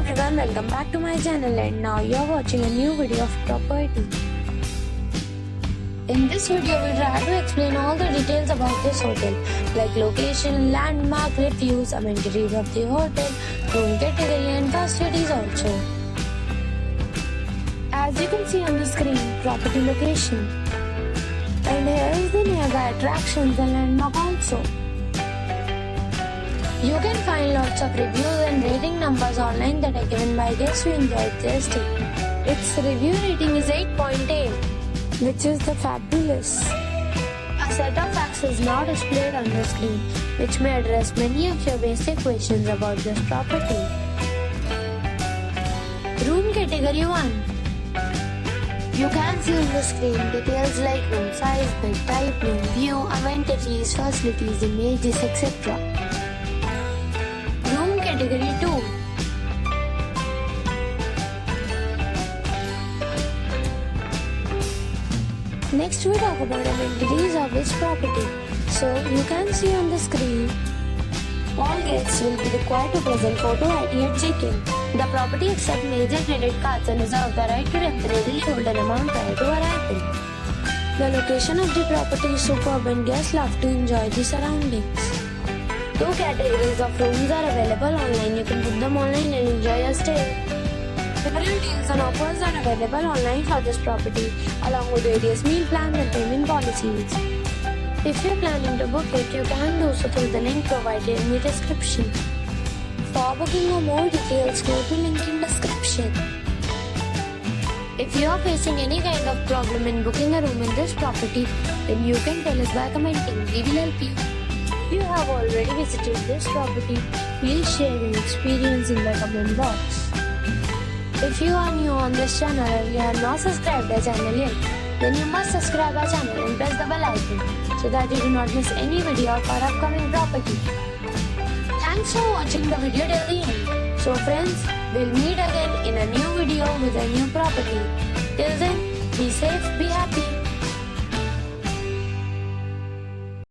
everyone, welcome back to my channel, and now you're watching a new video of property. In this video, we'll try to explain all the details about this hotel, like location, landmark, reviews, amenities of the hotel, room category and facilities also. As you can see on the screen, property location. And here is the nearby attractions and landmark also. You can find lots of reviews and rating numbers online that are given by guests who enjoyed their stay. Its review rating is 8.8, which is the fabulous. A set of facts is now displayed on the screen, which may address many of your basic questions about this property. Room category 1. You can see on the screen details like room size, bed type, room view, amenities, facilities, images, etc. Category 2. Next we talk about amenities of this property. So you can see on the screen, all guests will be required to present photo ID at check-in. The property accepts major credit cards and reserves the right to temporarily hold an amount prior to arrival. The location of the property is superb and guests love to enjoy the surroundings. 2 categories of rooms are available online. You can book them online and enjoy your stay. Several deals and offers are available online for this property, along with various meal plans and payment policies. If you are planning to book it, you can do so through the link provided in the description. For booking or more details, go to link in description. If you are facing any kind of problem in booking a room in this property, then you can tell us by commenting. We will help you. If you have already visited this property, please share your experience in the comment box. If you are new on this channel and you have not subscribed our channel yet, then you must subscribe our channel and press the bell icon so that you do not miss any video of our upcoming property. Thanks for watching the video till the end. So friends, we'll meet again in a new video with a new property. Till then, be safe, be happy.